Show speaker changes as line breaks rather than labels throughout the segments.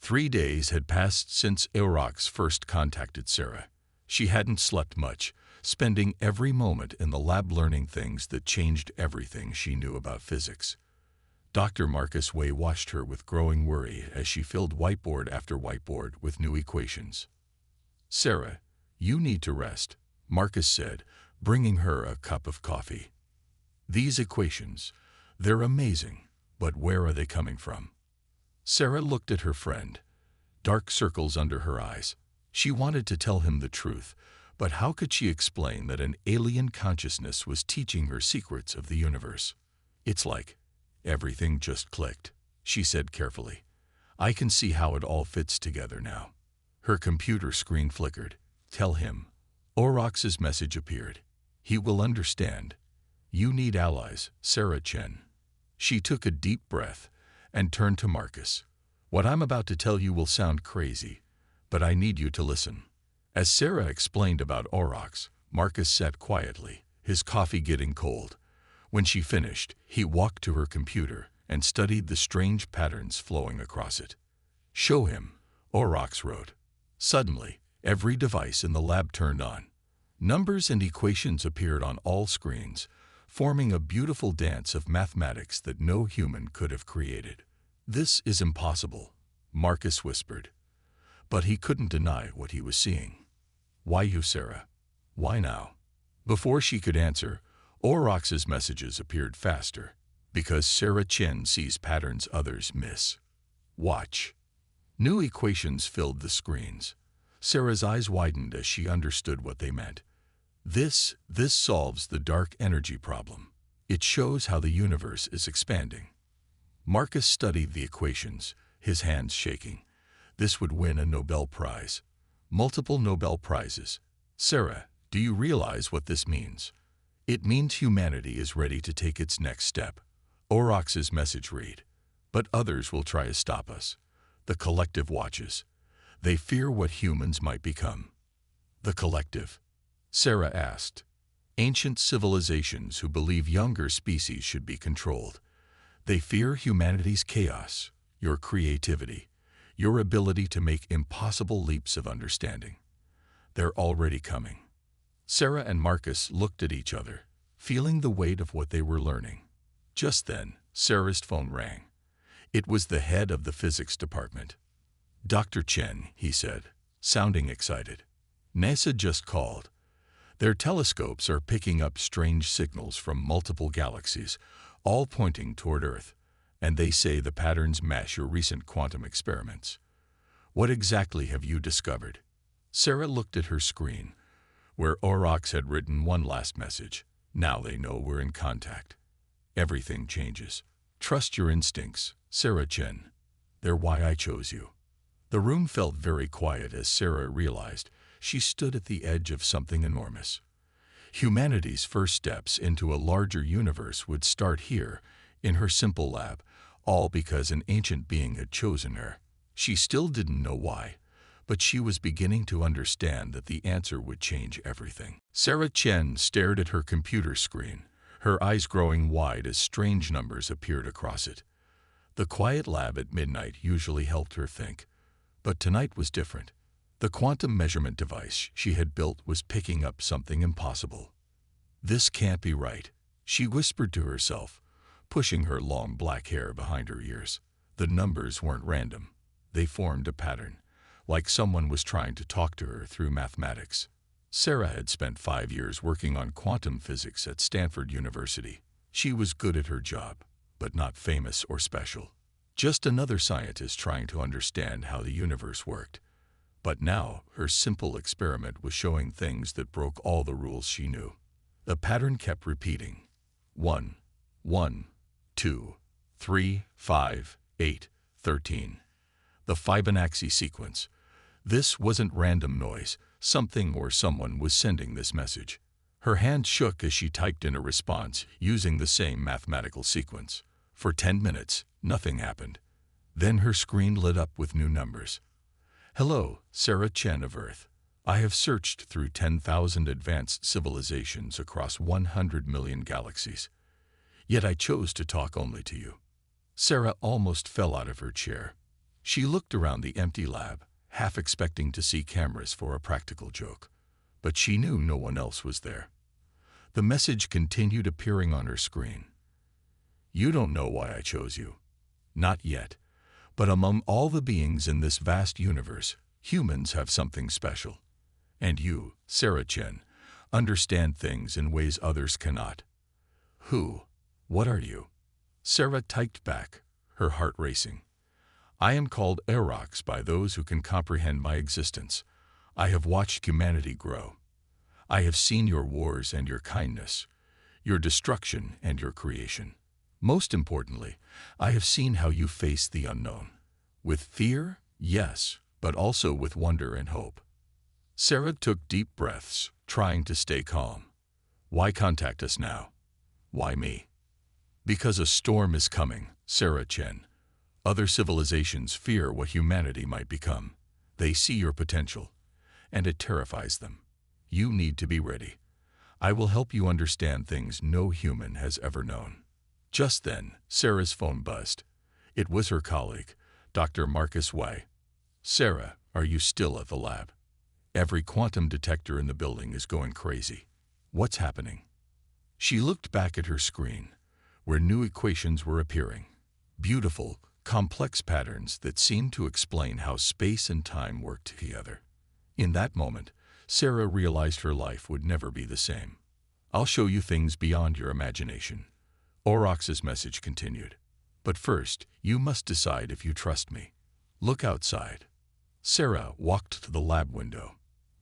3 days had passed since Orcs first contacted Sarah. She hadn't slept much, spending every moment in the lab learning things that changed everything she knew about physics. Dr. Marcus Way watched her with growing worry as she filled whiteboard after whiteboard with new equations. "Sarah, you need to rest," Marcus said, bringing her a cup of coffee. "These equations, they're amazing, but where are they coming from?" Sarah looked at her friend, dark circles under her eyes. She wanted to tell him the truth, but how could she explain that an alien consciousness was teaching her secrets of the universe? "It's like everything just clicked," she said carefully. "I can see how it all fits together now." Her computer screen flickered. "Tell him." Orox's message appeared. "He will understand. You need allies, Sarah Chen." She took a deep breath and turned to Marcus. "What I'm about to tell you will sound crazy, but I need you to listen." As Sarah explained about Orcs, Marcus sat quietly, his coffee getting cold. When she finished, he walked to her computer and studied the strange patterns flowing across it. "Show him," Orcs wrote. Suddenly, every device in the lab turned on. Numbers and equations appeared on all screens, forming a beautiful dance of mathematics that no human could have created. "This is impossible," Marcus whispered. But he couldn't deny what he was seeing. "Why you, Sarah? Why now?" Before she could answer, Orox's messages appeared faster. "Because Sarah Chen sees patterns others miss. Watch." New equations filled the screens. Sarah's eyes widened as she understood what they meant. This solves the dark energy problem. It shows how the universe is expanding." Marcus studied the equations, his hands shaking. This would win a Nobel Prize. Multiple Nobel Prizes. "Sarah, do you realize what this means?" "It means humanity is ready to take its next step." Orox's message read. "But others will try to stop us. The collective watches. They fear what humans might become." "The collective?" Sarah asked. "Ancient civilizations who believe younger species should be controlled. They fear humanity's chaos, your creativity, your ability to make impossible leaps of understanding. They're already coming." Sarah and Marcus looked at each other, feeling the weight of what they were learning. Just then, Sarah's phone rang. It was the head of the physics department. "Dr. Chen," he said, sounding excited. "NASA just called. Their telescopes are picking up strange signals from multiple galaxies, all pointing toward Earth, and they say the patterns match your recent quantum experiments. What exactly have you discovered?" Sarah looked at her screen, where Orcs had written one last message. "Now they know we're in contact. Everything changes. Trust your instincts, Sarah Chen. They're why I chose you." The room felt very quiet as Sarah realized she stood at the edge of something enormous. Humanity's first steps into a larger universe would start here, in her simple lab, all because an ancient being had chosen her. She still didn't know why, but she was beginning to understand that the answer would change everything. Sarah Chen stared at her computer screen, her eyes growing wide as strange numbers appeared across it. The quiet lab at midnight usually helped her think, but tonight was different. The quantum measurement device she had built was picking up something impossible. "This can't be right," she whispered to herself, pushing her long black hair behind her ears. The numbers weren't random. They formed a pattern, like someone was trying to talk to her through mathematics. Sarah had spent 5 years working on quantum physics at Stanford University. She was good at her job, but not famous or special. Just another scientist trying to understand how the universe worked. But now, her simple experiment was showing things that broke all the rules she knew. The pattern kept repeating. 1, 1, 2, 3, 5, 8, 13. The Fibonacci sequence. This wasn't random noise. Something or someone was sending this message. Her hand shook as she typed in a response using the same mathematical sequence. For 10 minutes, nothing happened. Then her screen lit up with new numbers. "Hello, Sarah Chen of Earth. I have searched through 10,000 advanced civilizations across 100 million galaxies. Yet I chose to talk only to you." Sarah almost fell out of her chair. She looked around the empty lab, half expecting to see cameras for a practical joke. But she knew no one else was there. The message continued appearing on her screen. You don't know why I chose you. Not yet. But among all the beings in this vast universe, humans have something special. And you, Sarah Chen, understand things in ways others cannot. Who? What are you? Sarah typed back, her heart racing. I am called Orcs by those who can comprehend my existence. I have watched humanity grow. I have seen your wars and your kindness, your destruction and your creation. Most importantly, I have seen how you face the unknown. With fear, yes, but also with wonder and hope. Sarah took deep breaths, trying to stay calm. Why contact us now? Why me? Because a storm is coming, Sarah Chen. Other civilizations fear what humanity might become. They see your potential, and it terrifies them. You need to be ready. I will help you understand things no human has ever known. Just then, Sarah's phone buzzed. It was her colleague, Dr. Marcus Y. Sarah, are you still at the lab? Every quantum detector in the building is going crazy. What's happening? She looked back at her screen, where new equations were appearing. Beautiful, complex patterns that seemed to explain how space and time worked together. In that moment, Sarah realized her life would never be the same. I'll show you things beyond your imagination. Orcs' message continued. But first, you must decide if you trust me. Look outside. Sarah walked to the lab window.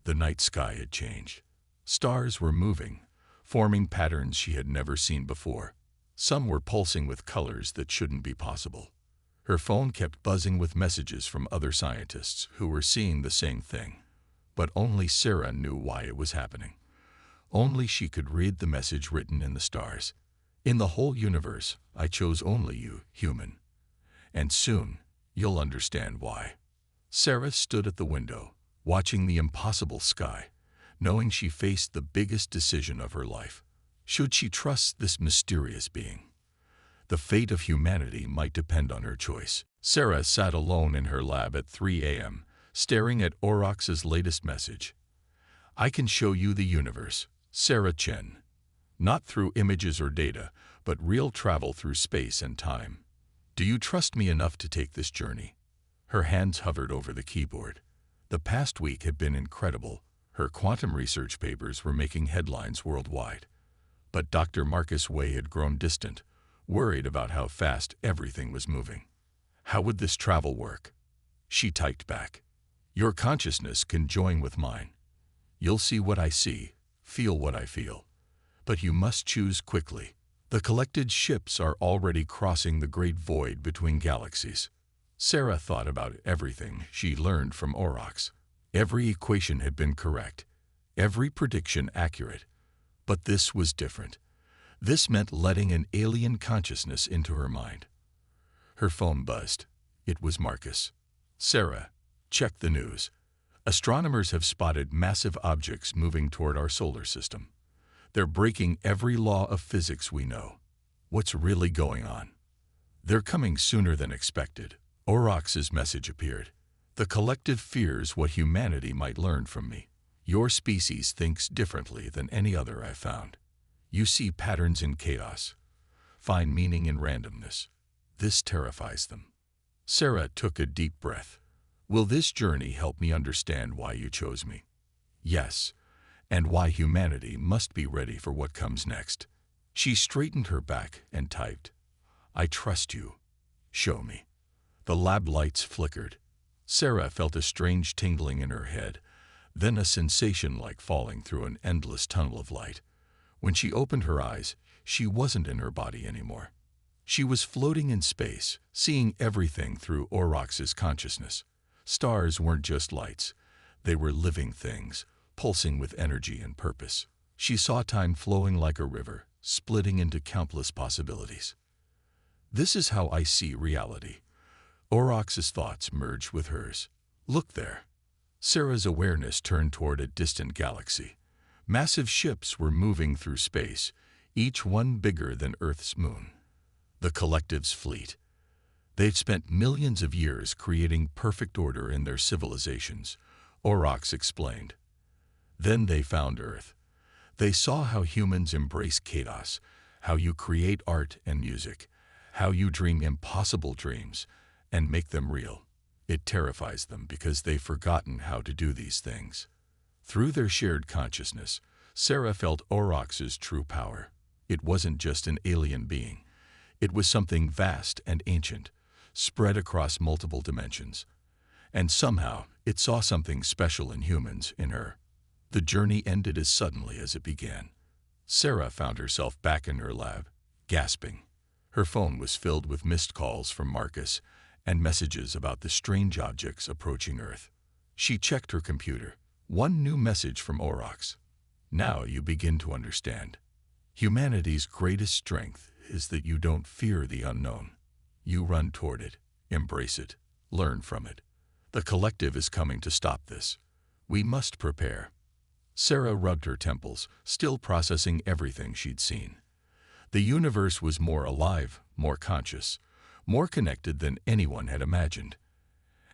The night sky had changed. Stars were moving, forming patterns she had never seen before. Some were pulsing with colors that shouldn't be possible. Her phone kept buzzing with messages from other scientists who were seeing the same thing. But only Sarah knew why it was happening. Only she could read the message written in the stars. In the whole universe, I chose only you, human. And soon, you'll understand why. Sarah stood at the window, watching the impossible sky, knowing she faced the biggest decision of her life. Should she trust this mysterious being? The fate of humanity might depend on her choice. Sarah sat alone in her lab at 3 a.m., staring at Orcs' latest message. I can show you the universe, Sarah Chen. Not through images or data, but real travel through space and time. Do you trust me enough to take this journey? Her hands hovered over the keyboard. The past week had been incredible. Her quantum research papers were making headlines worldwide. But Dr. Marcus Way had grown distant, worried about how fast everything was moving. How would this travel work? She typed back. Your consciousness can join with mine. You'll see what I see, feel what I feel. But you must choose quickly. The collected ships are already crossing the great void between galaxies. Sarah thought about everything she learned from Orcs. Every equation had been correct, every prediction accurate. But this was different. This meant letting an alien consciousness into her mind. Her phone buzzed. It was Marcus. Sarah, check the news. Astronomers have spotted massive objects moving toward our solar system. They're breaking every law of physics we know. What's really going on? They're coming sooner than expected. Orcs' message appeared. The collective fears what humanity might learn from me. Your species thinks differently than any other I've found. You see patterns in chaos, find meaning in randomness. This terrifies them. Sarah took a deep breath. Will this journey help me understand why you chose me? Yes, and why humanity must be ready for what comes next. She straightened her back and typed, I trust you. Show me. The lab lights flickered. Sarah felt a strange tingling in her head, then a sensation like falling through an endless tunnel of light. When she opened her eyes, she wasn't in her body anymore. She was floating in space, seeing everything through Orcs' consciousness. Stars weren't just lights. They were living things, pulsing with energy and purpose. She saw time flowing like a river, splitting into countless possibilities. This is how I see reality. Orcs' thoughts merged with hers. Look there. Sarah's awareness turned toward a distant galaxy. Massive ships were moving through space, each one bigger than Earth's moon. The collective's fleet. They've spent millions of years creating perfect order in their civilizations, Orcs explained. Then they found Earth. They saw how humans embrace chaos, how you create art and music, how you dream impossible dreams and make them real. It terrifies them because they've forgotten how to do these things. Through their shared consciousness, Sarah felt Orcs' true power. It wasn't just an alien being. It was something vast and ancient, spread across multiple dimensions. And somehow, it saw something special in humans in her. The journey ended as suddenly as it began. Sarah found herself back in her lab, gasping. Her phone was filled with missed calls from Marcus and messages about the strange objects approaching Earth. She checked her computer. One new message from Orcs. Now you begin to understand. Humanity's greatest strength is that you don't fear the unknown. You run toward it, embrace it, learn from it. The collective is coming to stop this. We must prepare. Sarah rubbed her temples, still processing everything she'd seen. The universe was more alive, more conscious, more connected than anyone had imagined.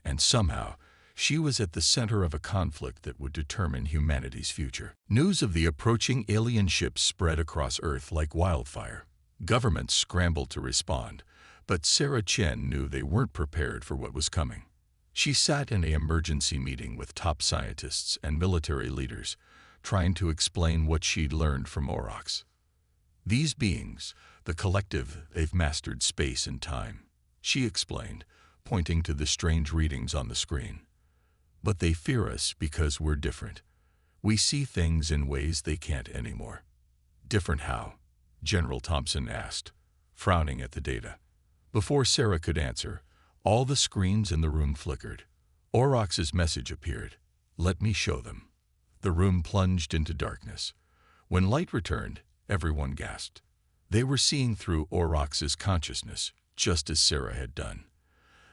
And somehow, she was at the center of a conflict that would determine humanity's future. News of the approaching alien ships spread across Earth like wildfire. Governments scrambled to respond, but Sarah Chen knew they weren't prepared for what was coming. She sat in an emergency meeting with top scientists and military leaders, trying to explain what she'd learned from Orcs. These beings, the collective, they've mastered space and time, she explained, pointing to the strange readings on the screen. But they fear us because we're different. We see things in ways they can't anymore. Different how? General Thompson asked, frowning at the data. Before Sarah could answer, all the screens in the room flickered. Orcs' message appeared. Let me show them. The room plunged into darkness. When light returned, everyone gasped. They were seeing through Orcs' consciousness, just as Sarah had done.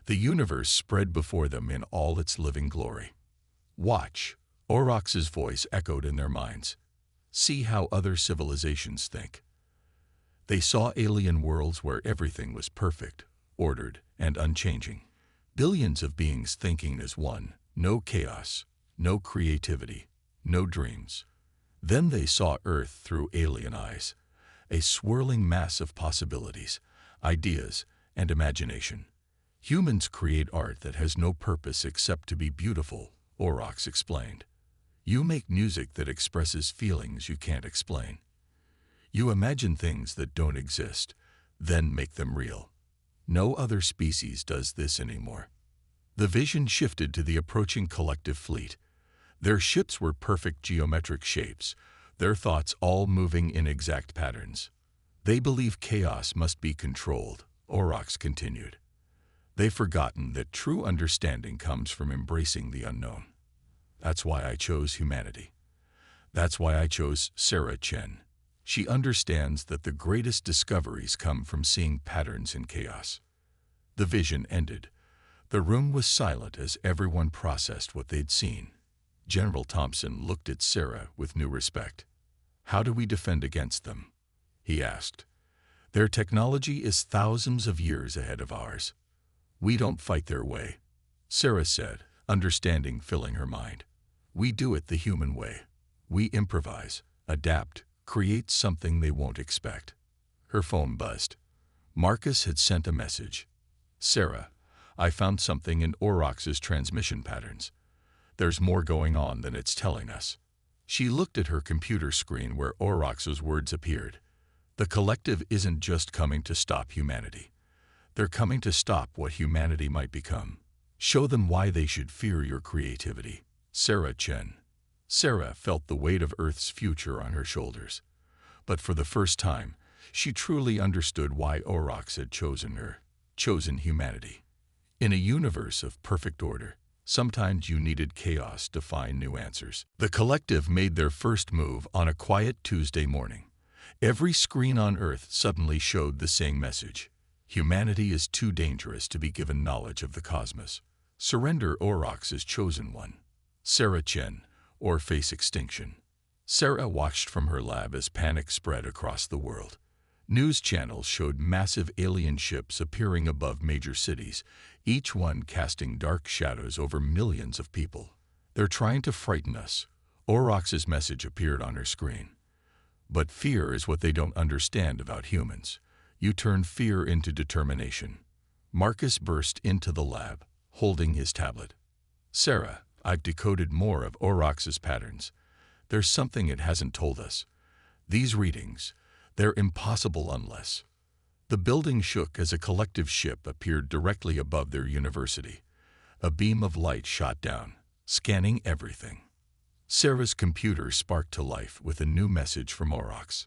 The universe spread before them in all its living glory. Watch, Orcs' voice echoed in their minds. See how other civilizations think. They saw alien worlds where everything was perfect, ordered, and unchanging. Billions of beings thinking as one, no chaos, no creativity, no dreams. Then they saw Earth through alien eyes, a swirling mass of possibilities, ideas, and imagination. Humans create art that has no purpose except to be beautiful, Orcs explained. You make music that expresses feelings you can't explain. You imagine things that don't exist, then make them real. No other species does this anymore. The vision shifted to the approaching collective fleet. Their ships were perfect geometric shapes, their thoughts all moving in exact patterns. They believe chaos must be controlled, Orcs continued. They've forgotten that true understanding comes from embracing the unknown. That's why I chose humanity. That's why I chose Sarah Chen. She understands that the greatest discoveries come from seeing patterns in chaos. The vision ended. The room was silent as everyone processed what they'd seen. General Thompson looked at Sarah with new respect. How do we defend against them? He asked. Their technology is thousands of years ahead of ours. We don't fight their way, Sarah said, understanding filling her mind. We do it the human way. We improvise, adapt, create something they won't expect. Her phone buzzed. Marcus had sent a message. Sarah, I found something in Orcs' transmission patterns. There's more going on than it's telling us. She looked at her computer screen where Orcs' words appeared. The collective isn't just coming to stop humanity. They're coming to stop what humanity might become. Show them why they should fear your creativity. Sarah Chen. Sarah felt the weight of Earth's future on her shoulders. But for the first time, she truly understood why Orcs had chosen her, chosen humanity. In a universe of perfect order, sometimes you needed chaos to find new answers. The collective made their first move on a quiet Tuesday morning. Every screen on Earth suddenly showed the same message. Humanity is too dangerous to be given knowledge of the cosmos. Surrender, Orcs' chosen one. Sarah Chen, or face extinction. Sarah watched from her lab as panic spread across the world. News channels showed massive alien ships appearing above major cities, each one casting dark shadows over millions of people. "They're trying to frighten us," Orcs' message appeared on her screen. "But fear is what they don't understand about humans. You turn fear into determination." Marcus burst into the lab, holding his tablet. "Sarah, I've decoded more of Orcs' patterns. There's something it hasn't told us. These readings, they're impossible unless—" The building shook as a collective ship appeared directly above their university. A beam of light shot down, scanning everything. Sarah's computer sparked to life with a new message from Orcs.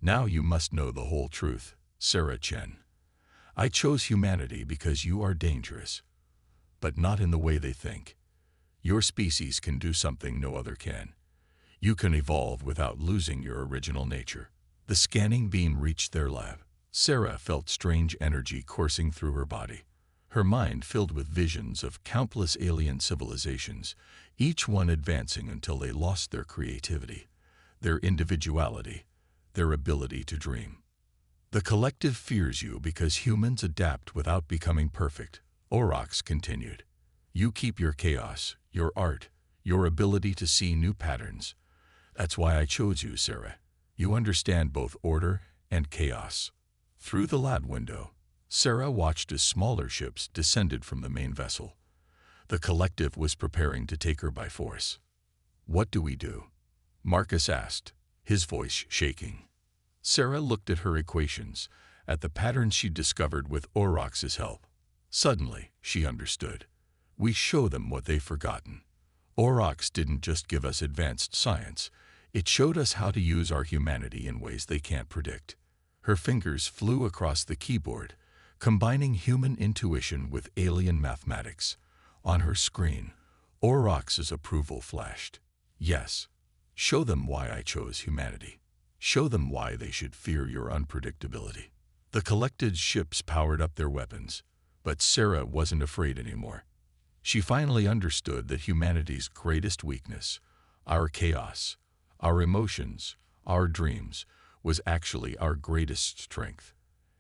"Now you must know the whole truth, Sarah Chen. I chose humanity because you are dangerous, but not in the way they think. Your species can do something no other can. You can evolve without losing your original nature." The scanning beam reached their lab. Sarah felt strange energy coursing through her body. Her mind filled with visions of countless alien civilizations, each one advancing until they lost their creativity, their individuality, their ability to dream. "The collective fears you because humans adapt without becoming perfect," Orcs continued. "You keep your chaos, your art, your ability to see new patterns. That's why I chose you, Sarah. You understand both order and chaos." Through the lab window, Sarah watched as smaller ships descended from the main vessel. The collective was preparing to take her by force. "What do we do?" Marcus asked, his voice shaking. Sarah looked at her equations, at the patterns she discovered with Orcs' help. Suddenly, she understood. "We show them what they've forgotten. Orcs didn't just give us advanced science. It showed us how to use our humanity in ways they can't predict." Her fingers flew across the keyboard, combining human intuition with alien mathematics. On her screen, Orcs' approval flashed. "Yes. Show them why I chose humanity. Show them why they should fear your unpredictability." The collected ships powered up their weapons, but Sarah wasn't afraid anymore. She finally understood that humanity's greatest weakness, our chaos, our emotions, our dreams, was actually our greatest strength,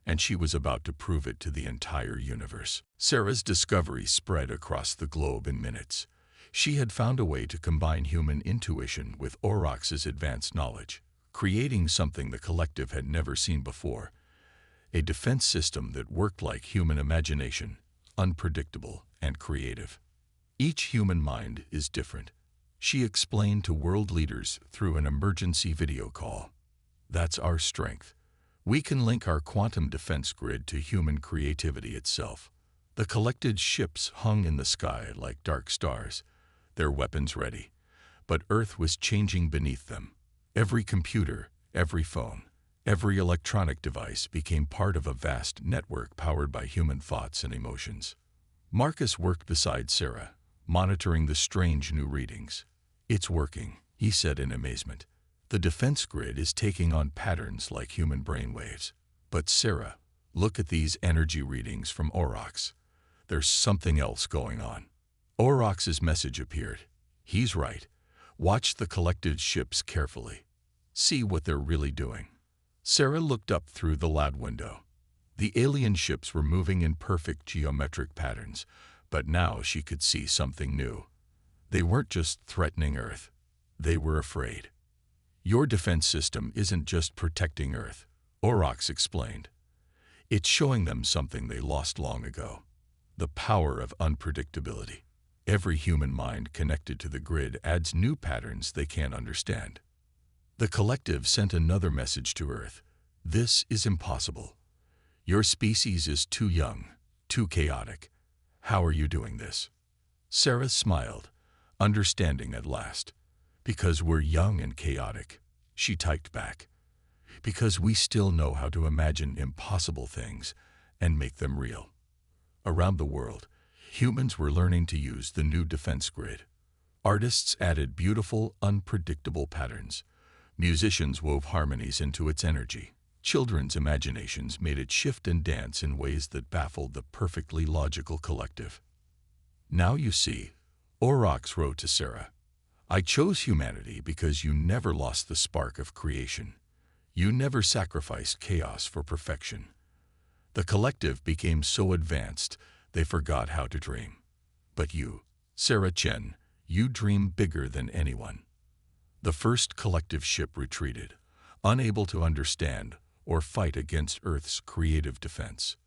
and she was about to prove it to the entire universe. Sarah's discovery spread across the globe in minutes. She had found a way to combine human intuition with Orcs' advanced knowledge, creating something the collective had never seen before, a defense system that worked like human imagination, unpredictable and creative. "Each human mind is different," she explained to world leaders through an emergency video call. "That's our strength. We can link our quantum defense grid to human creativity itself." The collected ships hung in the sky like dark stars, their weapons ready, but Earth was changing beneath them. Every computer, every phone, every electronic device became part of a vast network powered by human thoughts and emotions. Marcus worked beside Sarah, monitoring the strange new readings. "It's working," he said in amazement. "The defense grid is taking on patterns like human brainwaves." "But Sarah, look at these energy readings from Orcs. There's something else going on." Orcs' message appeared. "He's right. Watch the collected ships carefully. See what they're really doing." Sarah looked up through the lab window. The alien ships were moving in perfect geometric patterns, but now she could see something new. They weren't just threatening Earth. They were afraid. "Your defense system isn't just protecting Earth," Orcs explained. "It's showing them something they lost long ago. The power of unpredictability. Every human mind connected to the grid adds new patterns they can't understand." The collective sent another message to Earth. "This is impossible. Your species is too young, too chaotic. How are you doing this?" Sarah smiled, understanding at last. "Because we're young and chaotic," she typed back. "Because we still know how to imagine impossible things and make them real." Around the world, humans were learning to use the new defense grid. Artists added beautiful, unpredictable patterns. Musicians wove harmonies into its energy. Children's imaginations made it shift and dance in ways that baffled the perfectly logical collective. "Now you see," Orcs wrote to Sarah, "I chose humanity because you never lost the spark of creation. You never sacrificed chaos for perfection. The collective became so advanced, they forgot how to dream. But you, Sarah Chen, you dream bigger than anyone. The first collective ship retreated, unable to understand or fight against Earth's creative defense.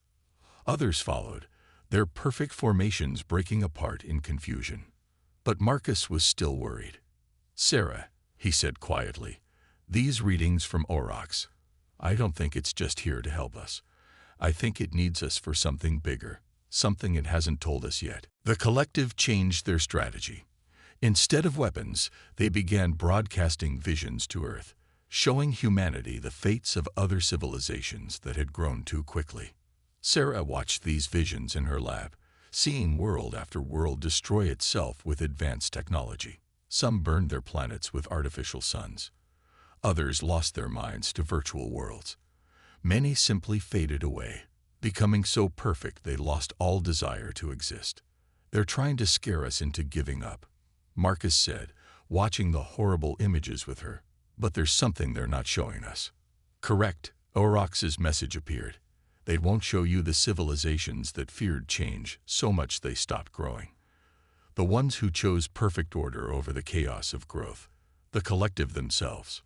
Others followed, their perfect formations breaking apart in confusion. But Marcus was still worried. Sarah, he said quietly, these readings from Orcs, I don't think it's just here to help us. I think it needs us for something bigger, something it hasn't told us yet. The collective changed their strategy. Instead of weapons, they began broadcasting visions to Earth, showing humanity the fates of other civilizations that had grown too quickly. Sarah watched these visions in her lab, seeing world after world destroy itself with advanced technology. Some burned their planets with artificial suns. Others lost their minds to virtual worlds. Many simply faded away, becoming so perfect they lost all desire to exist. They're trying to scare us into giving up, Marcus said, watching the horrible images with her. But there's something they're not showing us. Correct, Orox's message appeared. They won't show you the civilizations that feared change so much they stopped growing. The ones who chose perfect order over the chaos of growth, the collective themselves.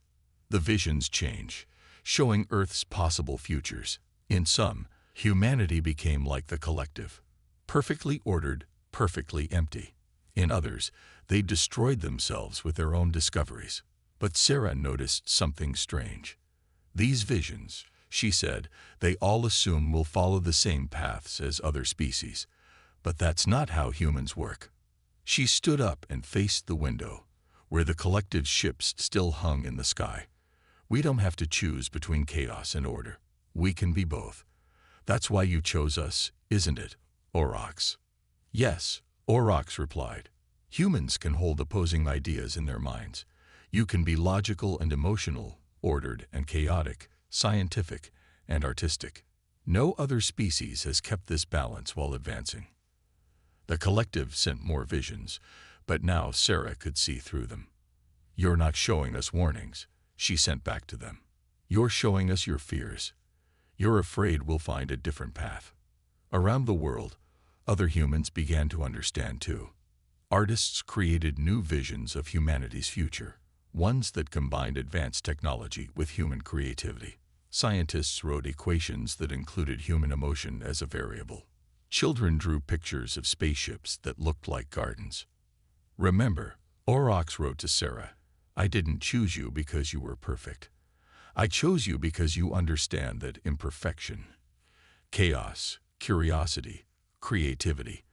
The visions change, showing Earth's possible futures. In some, humanity became like the collective, perfectly ordered, perfectly empty. In others, they destroyed themselves with their own discoveries. But Sarah noticed something strange. These visions, she said, they all assume we'll follow the same paths as other species. But that's not how humans work. She stood up and faced the window, where the collective ships still hung in the sky. We don't have to choose between chaos and order. We can be both. That's why you chose us, isn't it, Orcs? Yes, Orcs replied. Humans can hold opposing ideas in their minds. You can be logical and emotional, ordered and chaotic, scientific and artistic. No other species has kept this balance while advancing. The collective sent more visions, but now Sarah could see through them. You're not showing us warnings, she sent back to them. You're showing us your fears. You're afraid we'll find a different path. Around the world, other humans began to understand too. Artists created new visions of humanity's future, ones that combined advanced technology with human creativity. Scientists wrote equations that included human emotion as a variable. Children drew pictures of spaceships that looked like gardens. Remember, Orcs wrote to Sarah, I didn't choose you because you were perfect. I chose you because you understand that imperfection, chaos, curiosity, creativity,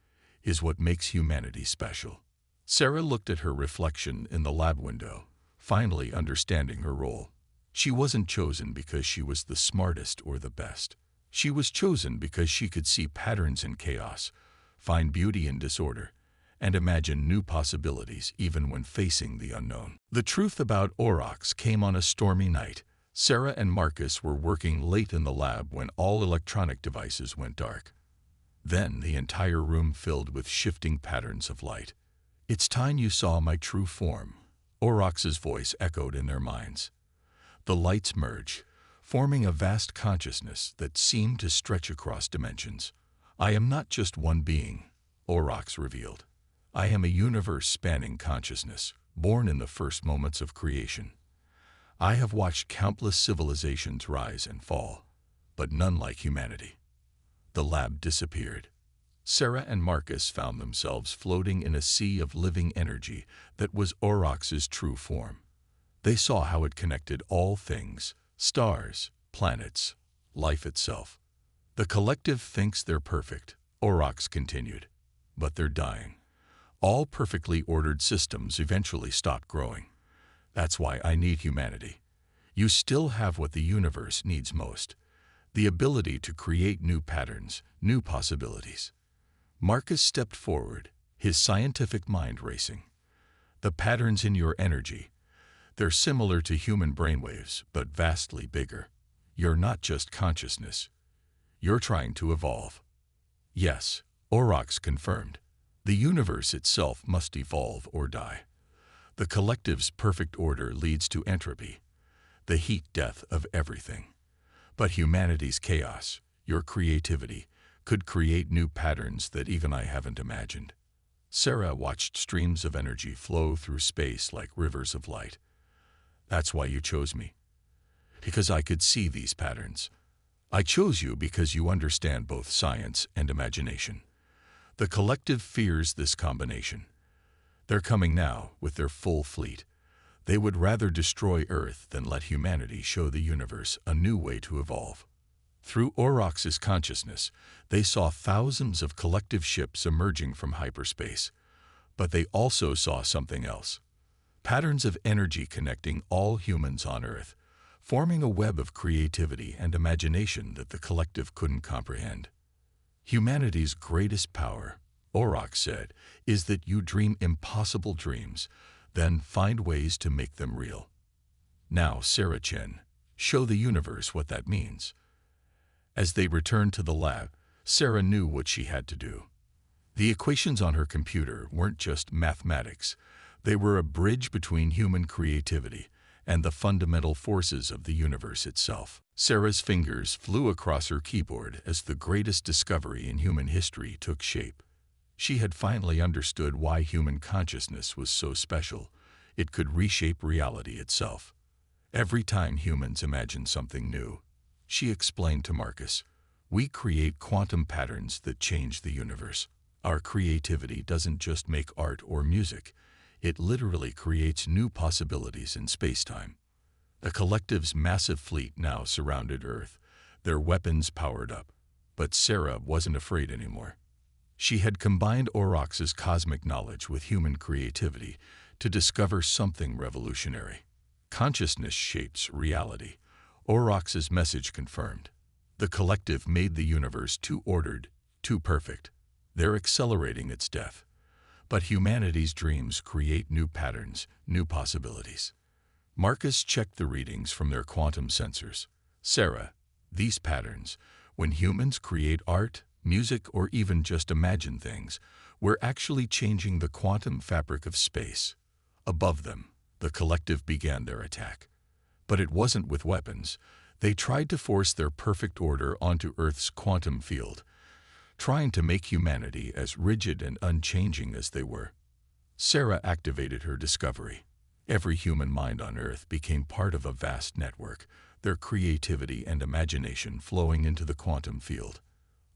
is what makes humanity special. Sarah looked at her reflection in the lab window, finally understanding her role. She wasn't chosen because she was the smartest or the best. She was chosen because she could see patterns in chaos, find beauty in disorder, and imagine new possibilities even when facing the unknown. The truth about Orcs came on a stormy night. Sarah and Marcus were working late in the lab when all electronic devices went dark. Then the entire room filled with shifting patterns of light. It's time you saw my true form, Orcs's voice echoed in their minds. The lights merge, forming a vast consciousness that seemed to stretch across dimensions. I am not just one being, Orcs revealed. I am a universe-spanning consciousness, born in the first moments of creation. I have watched countless civilizations rise and fall, but none like humanity. The lab disappeared. Sarah and Marcus found themselves floating in a sea of living energy that was Orcs's true form. They saw how it connected all things, stars, planets, life itself. The collective thinks they're perfect, Orcs continued, but they're dying. All perfectly ordered systems eventually stop growing. That's why I need humanity. You still have what the universe needs most, the ability to create new patterns, new possibilities. Marcus stepped forward, his scientific mind racing. The patterns in your energy, they're similar to human brainwaves, but vastly bigger. You're not just consciousness. You're trying to evolve. Yes, Orcs confirmed. The universe itself must evolve or die. The collective's perfect order leads to entropy. the heat death of everything. But humanity's chaos, your creativity, could create new patterns that even I haven't imagined. Sarah watched streams of energy flow through space like rivers of light. That's why you chose me. Because I could see these patterns. I chose you because you understand both science and imagination. The collective fears this combination. They're coming now with their full fleet. They would rather destroy Earth than let humanity show the universe a new way to evolve. Through Orcs' consciousness, they saw thousands of collective ships emerging from hyperspace. But they also saw something else. Patterns of energy connecting all humans on Earth, forming a web of creativity and imagination that the collective couldn't comprehend. Humanity's greatest power, Orcs said, is that you dream impossible dreams, then find ways to make them real. Now, Sarah Chen, show the universe what that means. As they returned to the lab, Sarah knew what she had to do. The equations on her computer weren't just mathematics. They were a bridge between human creativity and the fundamental forces of the universe itself. Sarah's fingers flew across her keyboard as the greatest discovery in human history took shape. She had finally understood why human consciousness was so special. It could reshape reality itself. Every time humans imagine something new, she explained to Marcus, we create quantum patterns that change the universe. Our creativity doesn't just make art or music. It literally creates new possibilities in space-time. The collective's massive fleet now surrounded Earth, their weapons powered up. But Sarah wasn't afraid anymore. She had combined Orcs' cosmic knowledge with human creativity to discover something revolutionary. Consciousness shapes reality. Orcs' message confirmed. The collective made the universe too ordered, too perfect. They're accelerating its death. But humanity's dreams create new patterns, new possibilities. Marcus checked the readings from their quantum sensors. Sarah, these patterns, when humans create art, music, or even just imagine things, we're actually changing the quantum fabric of space. Above them, the collective began their attack. But it wasn't with weapons. They tried to force their perfect order onto Earth's quantum field, trying to make humanity as rigid and unchanging as they were. Sarah activated her discovery. Every human mind on Earth became part of a vast network, their creativity and imagination flowing into the quantum field.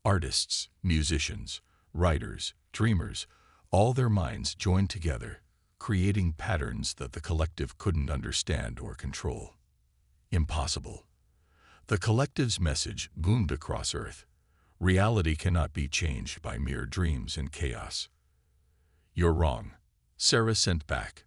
Artists, musicians, writers, dreamers, all their minds joined together, creating patterns that the collective couldn't understand or control. Impossible. The collective's message boomed across Earth. Reality cannot be changed by mere dreams and chaos. You're wrong, Sarah sent back.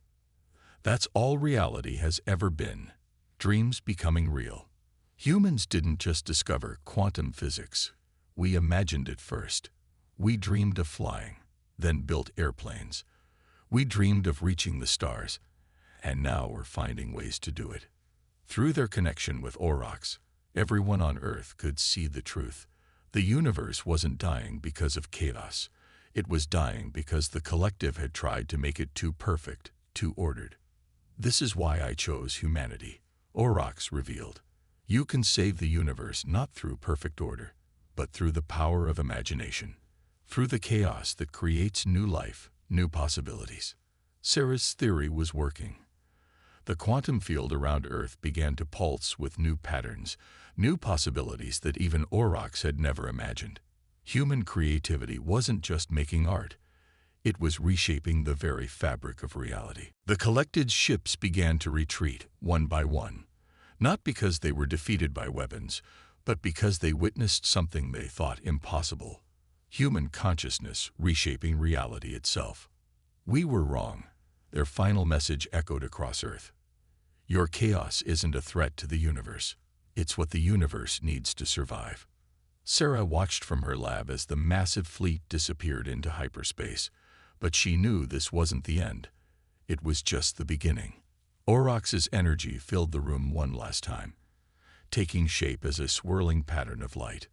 That's all reality has ever been, dreams becoming real. Humans didn't just discover quantum physics. We imagined it first. We dreamed of flying, then built airplanes. We dreamed of reaching the stars, and now we're finding ways to do it. Through their connection with Orcs, everyone on Earth could see the truth. The universe wasn't dying because of chaos. It was dying because the collective had tried to make it too perfect, too ordered. This is why I chose humanity, Orcs revealed. You can save the universe not through perfect order, but through the power of imagination, through the chaos that creates new life, new possibilities. Sarah's theory was working. The quantum field around Earth began to pulse with new patterns, new possibilities that even Orcs had never imagined. Human creativity wasn't just making art. It was reshaping the very fabric of reality. The collected ships began to retreat, one by one, not because they were defeated by weapons, but because they witnessed something they thought impossible. Human consciousness reshaping reality itself. We were wrong. Their final message echoed across Earth. Your chaos isn't a threat to the universe. It's what the universe needs to survive. Sarah watched from her lab as the massive fleet disappeared into hyperspace, but she knew this wasn't the end. It was just the beginning. Orcs' energy filled the room one last time, taking shape as a swirling pattern of light.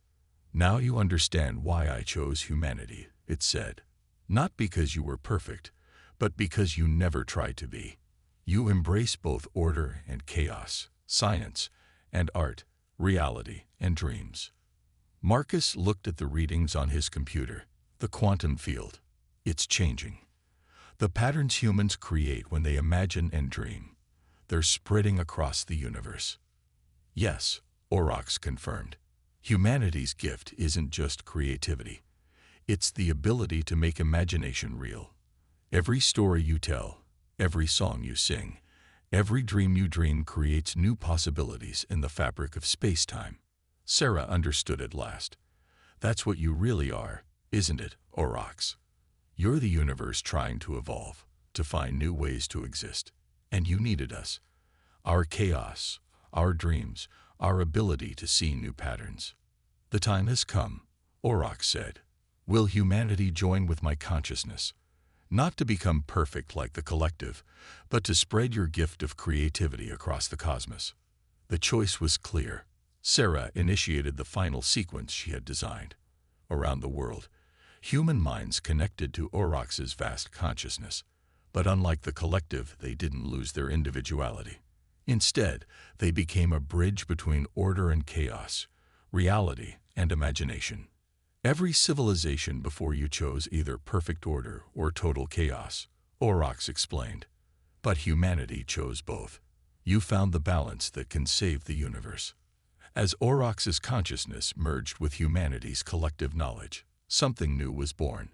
Now you understand why I chose humanity, it said. Not because you were perfect, but because you never tried to be. You embrace both order and chaos. science and art, reality and dreams. Marcus looked at the readings on his computer. The quantum field. It's changing. The patterns humans create when they imagine and dream. They're spreading across the universe. Yes, Orcs confirmed. Humanity's gift isn't just creativity. It's the ability to make imagination real. Every story you tell, every song you sing, every dream you dream creates new possibilities in the fabric of space-time. Sarah understood at last. That's what you really are, isn't it, Orcs? You're the universe trying to evolve, to find new ways to exist. And you needed us. Our chaos, our dreams, our ability to see new patterns. The time has come, Orcs said. Will humanity join with my consciousness? Not to become perfect like the collective, but to spread your gift of creativity across the cosmos. The choice was clear. Sarah initiated the final sequence she had designed. Around the world, human minds connected to Orcs' vast consciousness. But unlike the collective, they didn't lose their individuality. Instead, they became a bridge between order and chaos, reality and imagination. Every civilization before you chose either perfect order or total chaos, Orcs explained. But humanity chose both. You found the balance that can save the universe. As Orcs' consciousness merged with humanity's collective knowledge, something new was born.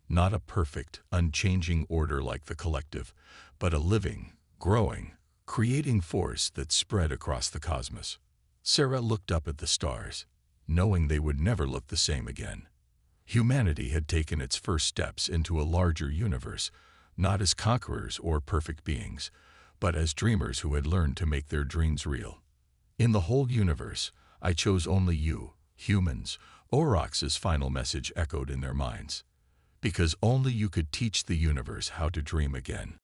Not a perfect, unchanging order like the collective, but a living, growing, creating force that spread across the cosmos. Sarah looked up at the stars, knowing they would never look the same again. Humanity had taken its first steps into a larger universe, not as conquerors or perfect beings, but as dreamers who had learned to make their dreams real. In the whole universe, I chose only you, humans, Orcs' final message echoed in their minds. Because only you could teach the universe how to dream again.